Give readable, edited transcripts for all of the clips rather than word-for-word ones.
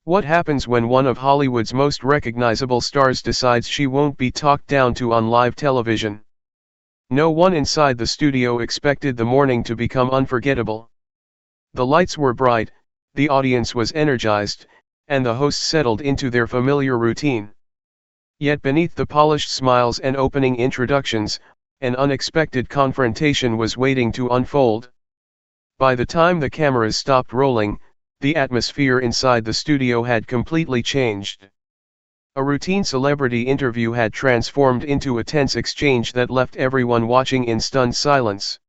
What happens when one of Hollywood's most recognizable stars decides she won't be talked down to on live television? No one inside the studio expected the morning to become unforgettable. The lights were bright, the audience was energized, and the hosts settled into their familiar routine. Yet beneath the polished smiles and opening introductions, an unexpected confrontation was waiting to unfold. By the time the cameras stopped rolling, the atmosphere inside the studio had completely changed. A routine celebrity interview had transformed into a tense exchange that left everyone watching in stunned silence.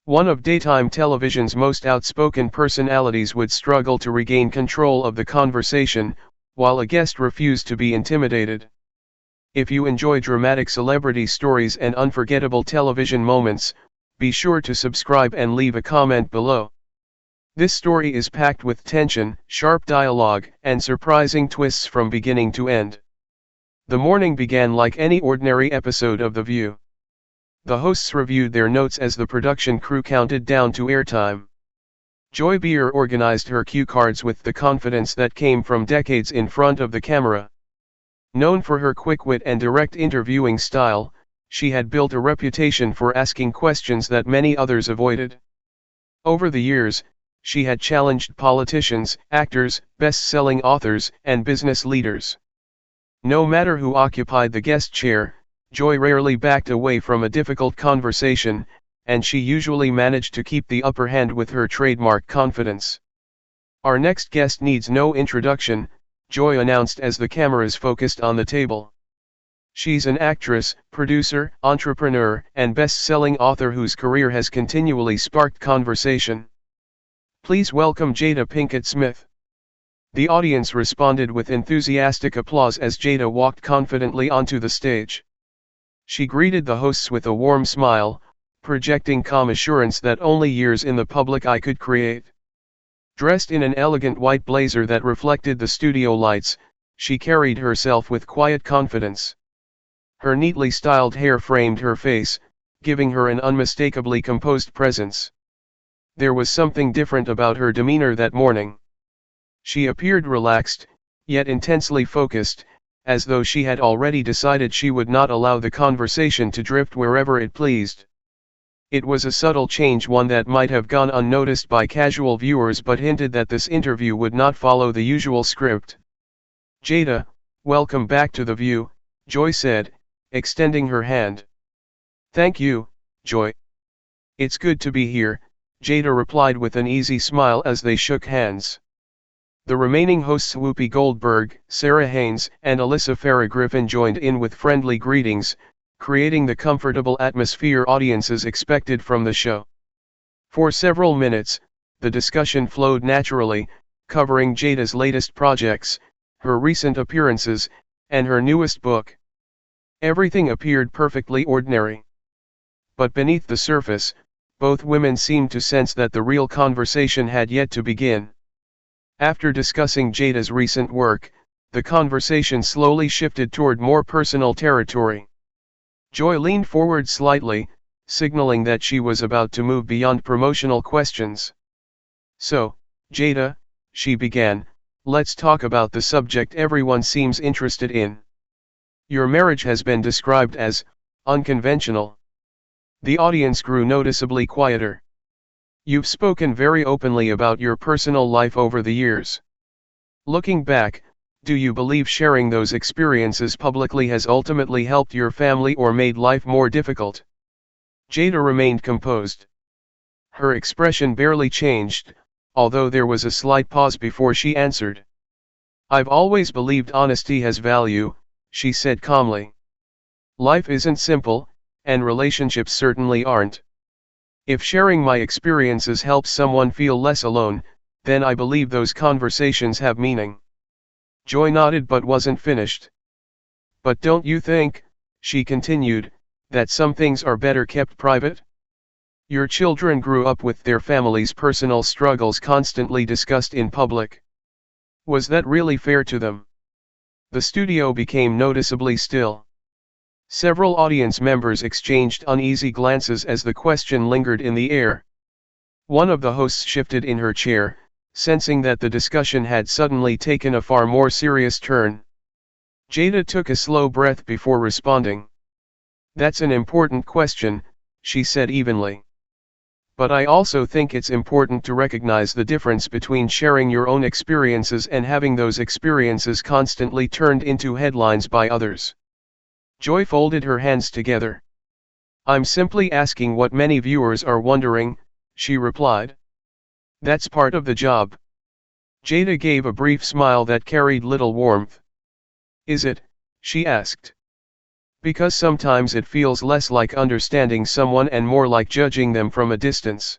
One of daytime television's most outspoken personalities would struggle to regain control of the conversation, while a guest refused to be intimidated. If you enjoy dramatic celebrity stories and unforgettable television moments, be sure to subscribe and leave a comment below. This story is packed with tension, sharp dialogue, and surprising twists from beginning to end. The morning began like any ordinary episode of The View. The hosts reviewed their notes as the production crew counted down to airtime. Joy Behar organized her cue cards with the confidence that came from decades in front of the camera. Known for her quick wit and direct interviewing style, she had built a reputation for asking questions that many others avoided. Over the years, she had challenged politicians, actors, best-selling authors, and business leaders. No matter who occupied the guest chair, Joy rarely backed away from a difficult conversation, and she usually managed to keep the upper hand with her trademark confidence. "Our next guest needs no introduction," Joy announced as the cameras focused on the table. "She's an actress, producer, entrepreneur, and best-selling author whose career has continually sparked conversation. Please welcome Jada Pinkett Smith." The audience responded with enthusiastic applause as Jada walked confidently onto the stage. She greeted the hosts with a warm smile, projecting calm assurance that only years in the public eye could create. Dressed in an elegant white blazer that reflected the studio lights, she carried herself with quiet confidence. Her neatly styled hair framed her face, giving her an unmistakably composed presence. There was something different about her demeanor that morning. She appeared relaxed, yet intensely focused, as though she had already decided she would not allow the conversation to drift wherever it pleased. It was a subtle change, one that might have gone unnoticed by casual viewers but hinted that this interview would not follow the usual script. "Jada, welcome back to The View," Joy said, extending her hand. "Thank you, Joy. It's good to be here," Jada replied with an easy smile as they shook hands. The remaining hosts Whoopi Goldberg, Sarah Haynes, and Alyssa Farah Griffin joined in with friendly greetings, creating the comfortable atmosphere audiences expected from the show. For several minutes, the discussion flowed naturally, covering Jada's latest projects, her recent appearances, and her newest book. Everything appeared perfectly ordinary. But beneath the surface, both women seemed to sense that the real conversation had yet to begin. After discussing Jada's recent work, the conversation slowly shifted toward more personal territory. Joy leaned forward slightly, signaling that she was about to move beyond promotional questions. "So, Jada," she began, "let's talk about the subject everyone seems interested in. Your marriage has been described as unconventional." The audience grew noticeably quieter. "You've spoken very openly about your personal life over the years. Looking back, do you believe sharing those experiences publicly has ultimately helped your family or made life more difficult?" Jada remained composed. Her expression barely changed, although there was a slight pause before she answered. "I've always believed honesty has value," she said calmly. "Life isn't simple, and relationships certainly aren't. If sharing my experiences helps someone feel less alone, then I believe those conversations have meaning." Joy nodded but wasn't finished. "But don't you think," she continued, "that some things are better kept private? Your children grew up with their family's personal struggles constantly discussed in public. Was that really fair to them?" The studio became noticeably still. Several audience members exchanged uneasy glances as the question lingered in the air. One of the hosts shifted in her chair, sensing that the discussion had suddenly taken a far more serious turn. Jada took a slow breath before responding. "That's an important question," she said evenly. "But I also think it's important to recognize the difference between sharing your own experiences and having those experiences constantly turned into headlines by others." Joy folded her hands together. "I'm simply asking what many viewers are wondering," she replied. "That's part of the job." Jada gave a brief smile that carried little warmth. "Is it?" she asked. "Because sometimes it feels less like understanding someone and more like judging them from a distance."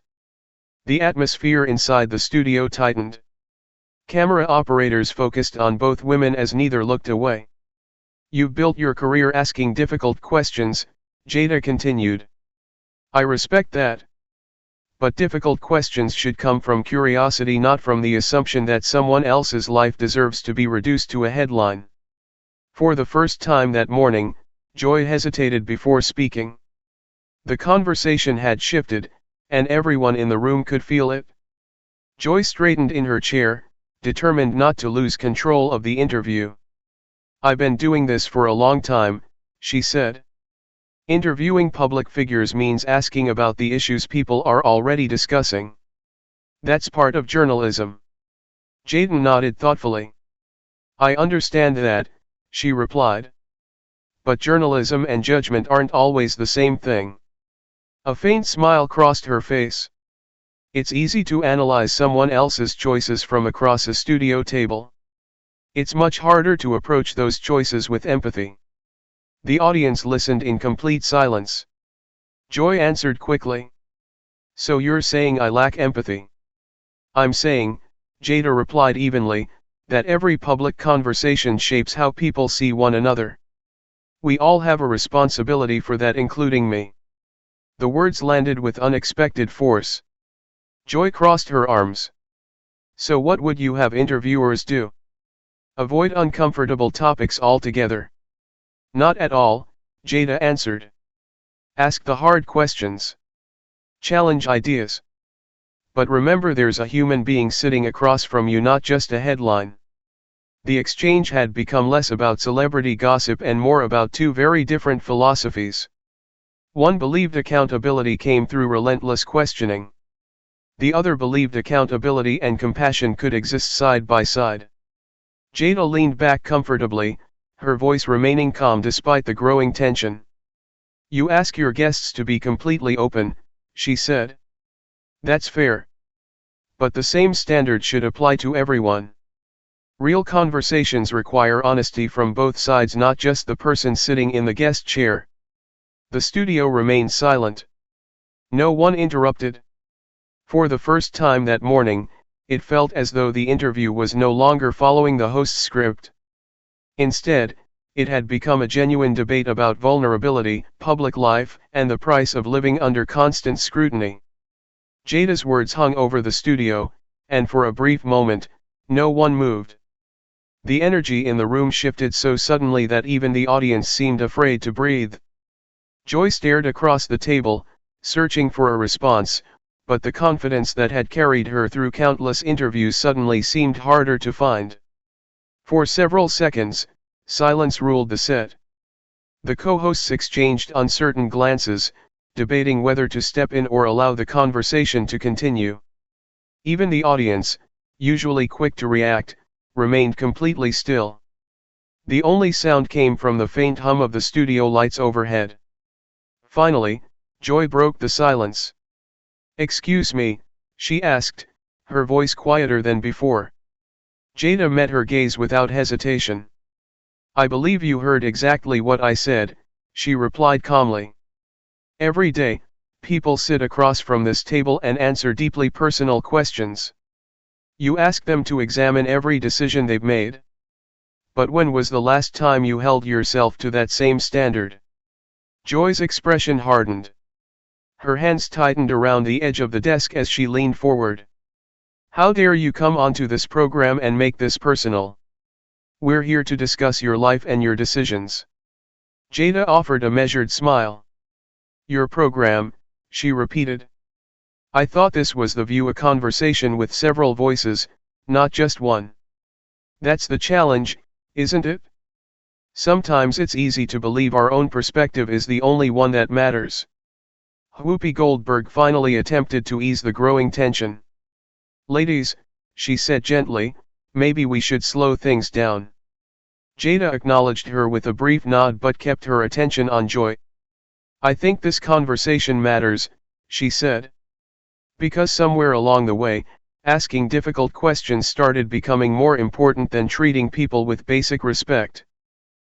The atmosphere inside the studio tightened. Camera operators focused on both women as neither looked away. "You've built your career asking difficult questions," Jada continued. "I respect that. But difficult questions should come from curiosity, not from the assumption that someone else's life deserves to be reduced to a headline." For the first time that morning, Joy hesitated before speaking. The conversation had shifted, and everyone in the room could feel it. Joy straightened in her chair, determined not to lose control of the interview. "I've been doing this for a long time," she said. "Interviewing public figures means asking about the issues people are already discussing. That's part of journalism." Jada nodded thoughtfully. "I understand that," she replied. "But journalism and judgment aren't always the same thing." A faint smile crossed her face. "It's easy to analyze someone else's choices from across a studio table. It's much harder to approach those choices with empathy." The audience listened in complete silence. Joy answered quickly. "So you're saying I lack empathy?" "I'm saying," Jada replied evenly, "that every public conversation shapes how people see one another. We all have a responsibility for that, including me." The words landed with unexpected force. Joy crossed her arms. "So what would you have interviewers do? Avoid uncomfortable topics altogether?" "Not at all," Jada answered. "Ask the hard questions. Challenge ideas. But remember, there's a human being sitting across from you, not just a headline." The exchange had become less about celebrity gossip and more about two very different philosophies. One believed accountability came through relentless questioning. The other believed accountability and compassion could exist side by side. Jada leaned back comfortably, her voice remaining calm despite the growing tension. "You ask your guests to be completely open," she said. "That's fair. But the same standard should apply to everyone. Real conversations require honesty from both sides, not just the person sitting in the guest chair." The studio remained silent. No one interrupted. For the first time that morning, it felt as though the interview was no longer following the host's script. Instead, it had become a genuine debate about vulnerability, public life, and the price of living under constant scrutiny. Jada's words hung over the studio, and for a brief moment, no one moved. The energy in the room shifted so suddenly that even the audience seemed afraid to breathe. Joy stared across the table, searching for a response, but the confidence that had carried her through countless interviews suddenly seemed harder to find. For several seconds, silence ruled the set. The co-hosts exchanged uncertain glances, debating whether to step in or allow the conversation to continue. Even the audience, usually quick to react, remained completely still. The only sound came from the faint hum of the studio lights overhead. Finally, Joy broke the silence. "Excuse me," she asked, her voice quieter than before. Jada met her gaze without hesitation. "I believe you heard exactly what I said," she replied calmly. "Every day, people sit across from this table and answer deeply personal questions. You ask them to examine every decision they've made. But when was the last time you held yourself to that same standard?" Joy's expression hardened. Her hands tightened around the edge of the desk as she leaned forward. "How dare you come onto this program and make this personal? We're here to discuss your life and your decisions." Jada offered a measured smile. "Your program," she repeated. I thought this was the view, a conversation with several voices, not just one. That's the challenge, isn't it? Sometimes it's easy to believe our own perspective is the only one that matters. Whoopi Goldberg finally attempted to ease the growing tension. Ladies, she said gently, maybe we should slow things down. Jada acknowledged her with a brief nod but kept her attention on Joy. I think this conversation matters, she said. Because somewhere along the way, asking difficult questions started becoming more important than treating people with basic respect.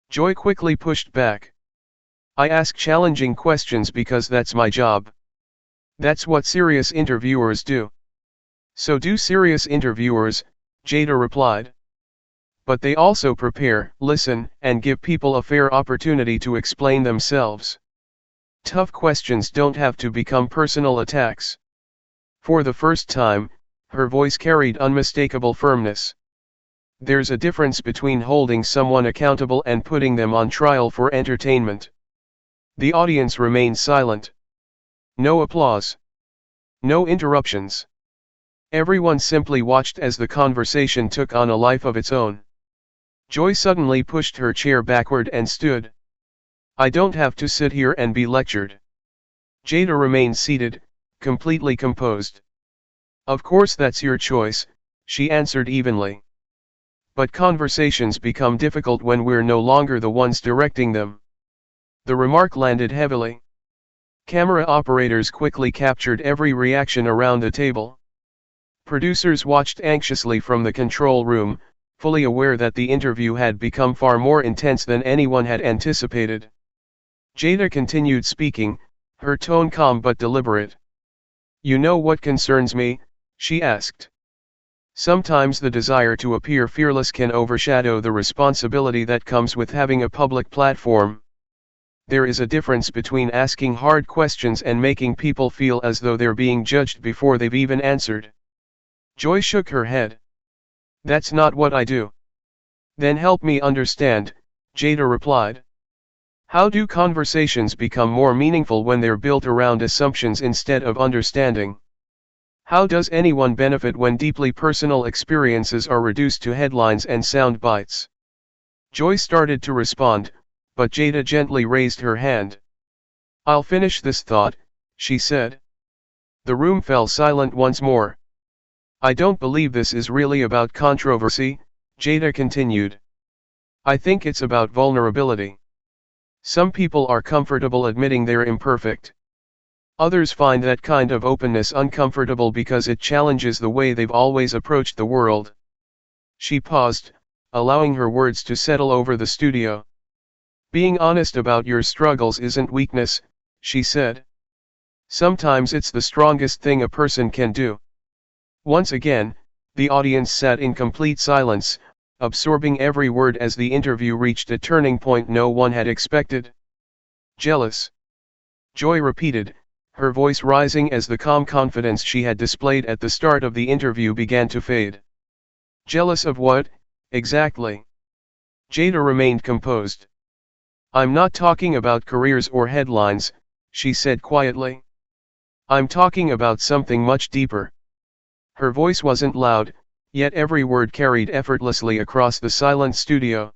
Joy quickly pushed back. I ask challenging questions because that's my job. That's what serious interviewers do. So do serious interviewers, Jada replied. But they also prepare, listen, and give people a fair opportunity to explain themselves. Tough questions don't have to become personal attacks. For the first time, her voice carried unmistakable firmness. There's a difference between holding someone accountable and putting them on trial for entertainment. The audience remained silent. No applause. No interruptions. Everyone simply watched as the conversation took on a life of its own. Joy suddenly pushed her chair backward and stood. I don't have to sit here and be lectured. Jada remained seated, completely composed. Of course that's your choice, she answered evenly. But conversations become difficult when we're no longer the ones directing them. The remark landed heavily. Camera operators quickly captured every reaction around the table. Producers watched anxiously from the control room, fully aware that the interview had become far more intense than anyone had anticipated. Jada continued speaking, her tone calm but deliberate. You know what concerns me? She asked. Sometimes the desire to appear fearless can overshadow the responsibility that comes with having a public platform. There is a difference between asking hard questions and making people feel as though they're being judged before they've even answered. Joy shook her head. That's not what I do. Then help me understand, Jada replied. How do conversations become more meaningful when they're built around assumptions instead of understanding? How does anyone benefit when deeply personal experiences are reduced to headlines and sound bites? Joy started to respond, but Jada gently raised her hand. I'll finish this thought, she said. The room fell silent once more. I don't believe this is really about controversy, Jada continued. I think it's about vulnerability. Some people are comfortable admitting they're imperfect. Others find that kind of openness uncomfortable because it challenges the way they've always approached the world. She paused, allowing her words to settle over the studio. Being honest about your struggles isn't weakness, she said. Sometimes it's the strongest thing a person can do. Once again, the audience sat in complete silence, absorbing every word as the interview reached a turning point no one had expected. Jealous. Joy repeated, her voice rising as the calm confidence she had displayed at the start of the interview began to fade. Jealous of what, exactly? Jada remained composed. I'm not talking about careers or headlines, she said quietly. I'm talking about something much deeper. Her voice wasn't loud, yet every word carried effortlessly across the silent studio.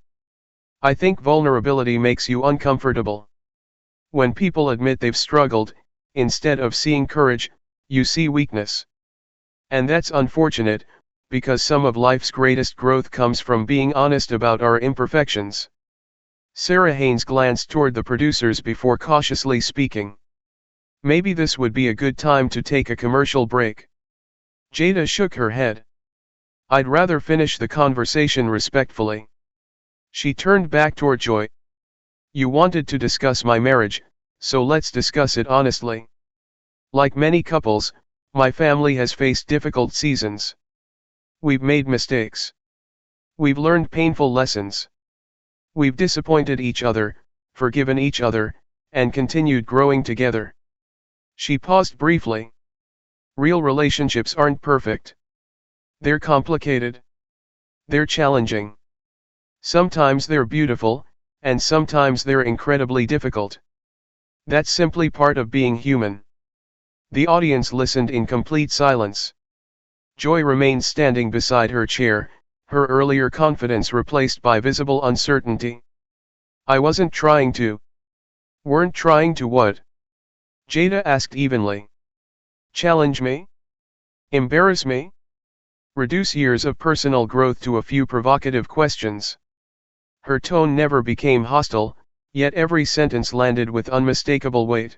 I think vulnerability makes you uncomfortable. When people admit they've struggled, instead of seeing courage, you see weakness. And that's unfortunate, because some of life's greatest growth comes from being honest about our imperfections. Sarah Haynes glanced toward the producers before cautiously speaking. Maybe this would be a good time to take a commercial break. Jada shook her head. I'd rather finish the conversation respectfully. She turned back toward Joy. You wanted to discuss my marriage, so let's discuss it honestly. Like many couples, my family has faced difficult seasons. We've made mistakes. We've learned painful lessons. We've disappointed each other, forgiven each other, and continued growing together. She paused briefly. Real relationships aren't perfect. They're complicated. They're challenging. Sometimes they're beautiful, and sometimes they're incredibly difficult. That's simply part of being human. The audience listened in complete silence. Joy remained standing beside her chair, her earlier confidence replaced by visible uncertainty. I wasn't trying to. Weren't trying to what? Jada asked evenly. Challenge me? Embarrass me? Reduce years of personal growth to a few provocative questions. Her tone never became hostile, yet every sentence landed with unmistakable weight.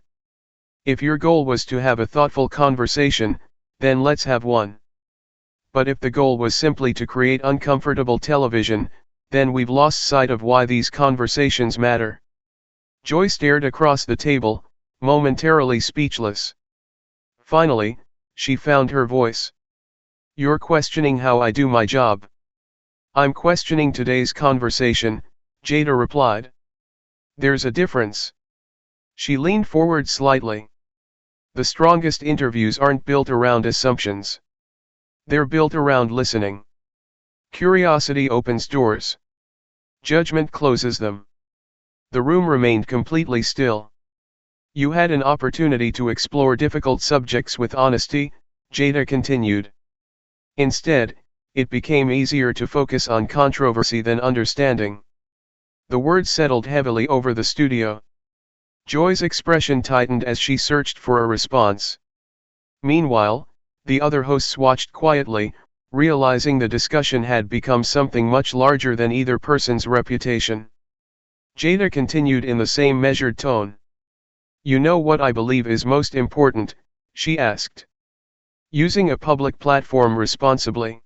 If your goal was to have a thoughtful conversation, then let's have one. But if the goal was simply to create uncomfortable television, then we've lost sight of why these conversations matter. Joy stared across the table, momentarily speechless. Finally, she found her voice. You're questioning how I do my job. I'm questioning today's conversation, Jada replied. There's a difference. She leaned forward slightly. The strongest interviews aren't built around assumptions. They're built around listening. Curiosity opens doors. Judgment closes them. The room remained completely still. You had an opportunity to explore difficult subjects with honesty, Jada continued. Instead, it became easier to focus on controversy than understanding. The words settled heavily over the studio. Joy's expression tightened as she searched for a response. Meanwhile, the other hosts watched quietly, realizing the discussion had become something much larger than either person's reputation. Jada continued in the same measured tone. You know what I believe is most important, she asked. Using a public platform responsibly.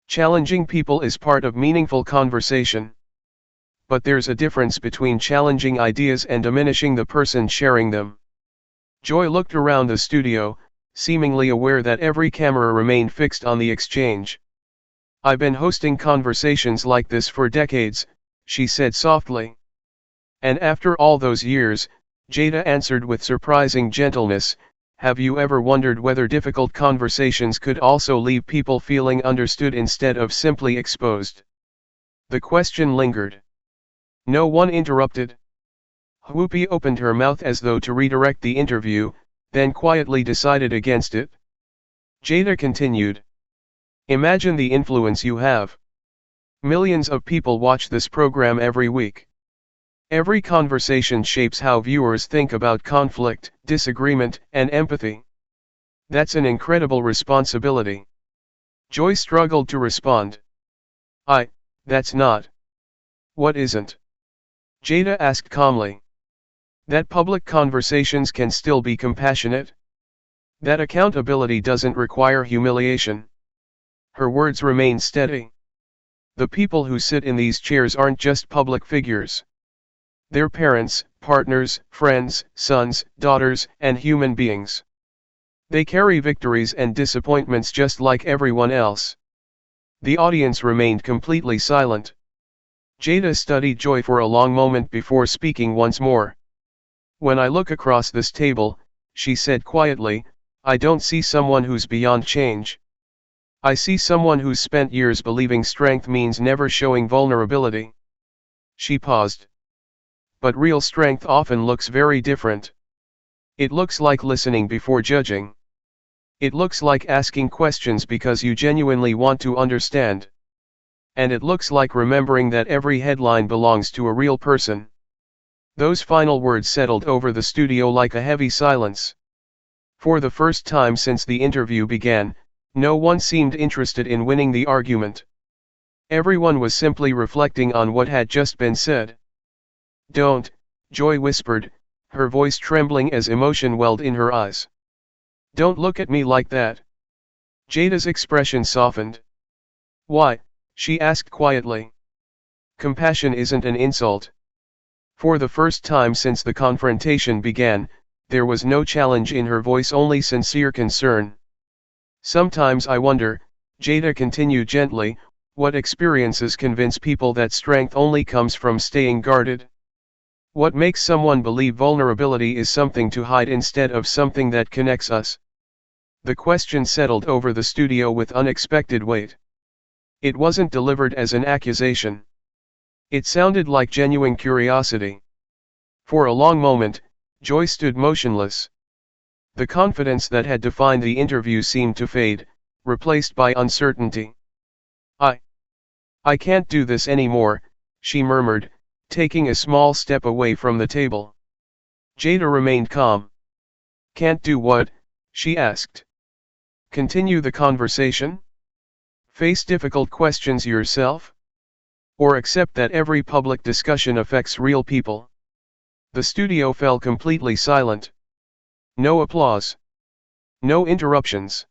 Challenging people is part of meaningful conversation. But there's a difference between challenging ideas and diminishing the person sharing them. Joy looked around the studio, seemingly aware that every camera remained fixed on the exchange. I've been hosting conversations like this for decades, she said softly. And after all those years, Jada answered with surprising gentleness, have you ever wondered whether difficult conversations could also leave people feeling understood instead of simply exposed? The question lingered. No one interrupted. Whoopi opened her mouth as though to redirect the interview, then quietly decided against it. Jada continued. Imagine the influence you have. Millions of people watch this program every week. Every conversation shapes how viewers think about conflict, disagreement, and empathy. That's an incredible responsibility. Joy struggled to respond. That's not. What isn't? Jada asked calmly. That public conversations can still be compassionate. That accountability doesn't require humiliation. Her words remained steady. The people who sit in these chairs aren't just public figures. They're parents, partners, friends, sons, daughters, and human beings. They carry victories and disappointments just like everyone else. The audience remained completely silent. Jada studied Joy for a long moment before speaking once more. When I look across this table, she said quietly, I don't see someone who's beyond change. I see someone who's spent years believing strength means never showing vulnerability. She paused. But real strength often looks very different. It looks like listening before judging. It looks like asking questions because you genuinely want to understand. And it looks like remembering that every headline belongs to a real person. Those final words settled over the studio like a heavy silence. For the first time since the interview began, no one seemed interested in winning the argument. Everyone was simply reflecting on what had just been said. Don't, Joy whispered, her voice trembling as emotion welled in her eyes. Don't look at me like that. Jada's expression softened. Why? She asked quietly. Compassion isn't an insult. For the first time since the confrontation began, there was no challenge in her voice, only sincere concern. Sometimes I wonder, Jada continued gently, what experiences convince people that strength only comes from staying guarded? What makes someone believe vulnerability is something to hide instead of something that connects us? The question settled over the studio with unexpected weight. It wasn't delivered as an accusation. It sounded like genuine curiosity. For a long moment, Joy stood motionless. The confidence that had defined the interview seemed to fade, replaced by uncertainty. I can't do this anymore, she murmured, taking a small step away from the table. Jada remained calm. Can't do what? She asked. Continue the conversation? Face difficult questions yourself? Or accept that every public discussion affects real people? The studio fell completely silent. No applause. No interruptions.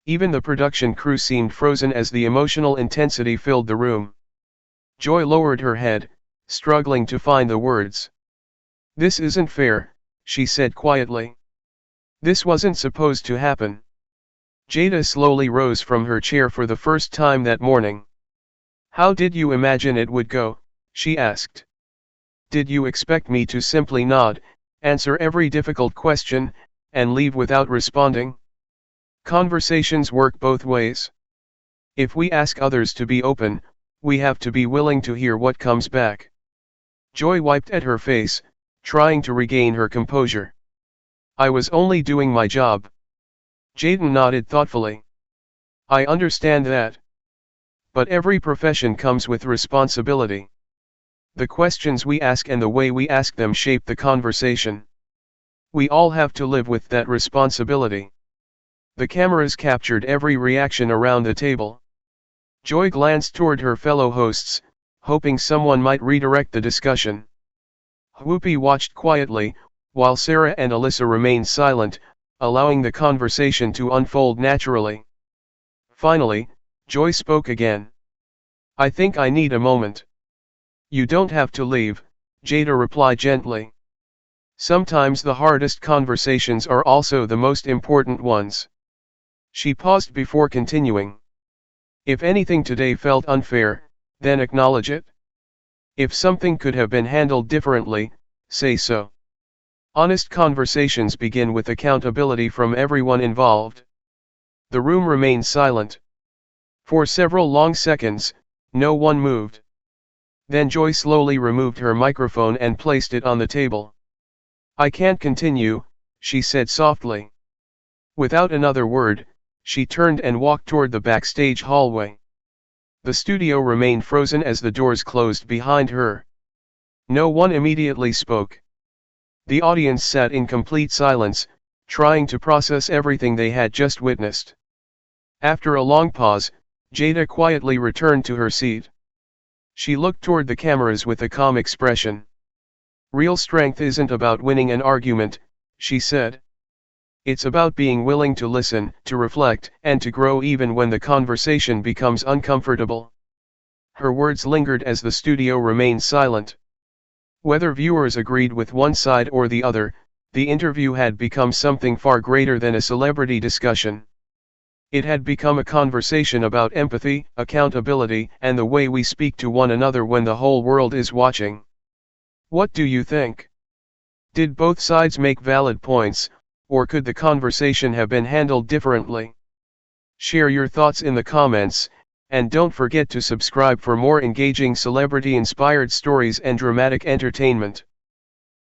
Even the production crew seemed frozen as the emotional intensity filled the room. Joy lowered her head, struggling to find the words. This isn't fair, she said quietly. This wasn't supposed to happen. Jada slowly rose from her chair for the first time that morning. How did you imagine it would go? She asked. Did you expect me to simply nod, answer every difficult question, and leave without responding? Conversations work both ways. If we ask others to be open, we have to be willing to hear what comes back. Joy wiped at her face, trying to regain her composure. I was only doing my job. Jaden nodded thoughtfully. I understand that. But every profession comes with responsibility. The questions we ask and the way we ask them shape the conversation. We all have to live with that responsibility. The cameras captured every reaction around the table. Joy glanced toward her fellow hosts, hoping someone might redirect the discussion. Whoopi watched quietly, while Sarah and Alyssa remained silent, allowing the conversation to unfold naturally. Finally, Joy spoke again. I think I need a moment. You don't have to leave, Jada replied gently. Sometimes the hardest conversations are also the most important ones. She paused before continuing. If anything today felt unfair, then acknowledge it. If something could have been handled differently, say so. Honest conversations begin with accountability from everyone involved. The room remained silent. For several long seconds, no one moved. Then Joy slowly removed her microphone and placed it on the table. I can't continue, she said softly. Without another word, she turned and walked toward the backstage hallway. The studio remained frozen as the doors closed behind her. No one immediately spoke. The audience sat in complete silence, trying to process everything they had just witnessed. After a long pause, Jada quietly returned to her seat. She looked toward the cameras with a calm expression. Real strength isn't about winning an argument, she said. It's about being willing to listen, to reflect, and to grow even when the conversation becomes uncomfortable. Her words lingered as the studio remained silent. Whether viewers agreed with one side or the other, the interview had become something far greater than a celebrity discussion. It had become a conversation about empathy, accountability, and the way we speak to one another when the whole world is watching. What do you think? Did both sides make valid points, or could the conversation have been handled differently? Share your thoughts in the comments, and don't forget to subscribe for more engaging celebrity-inspired stories and dramatic entertainment.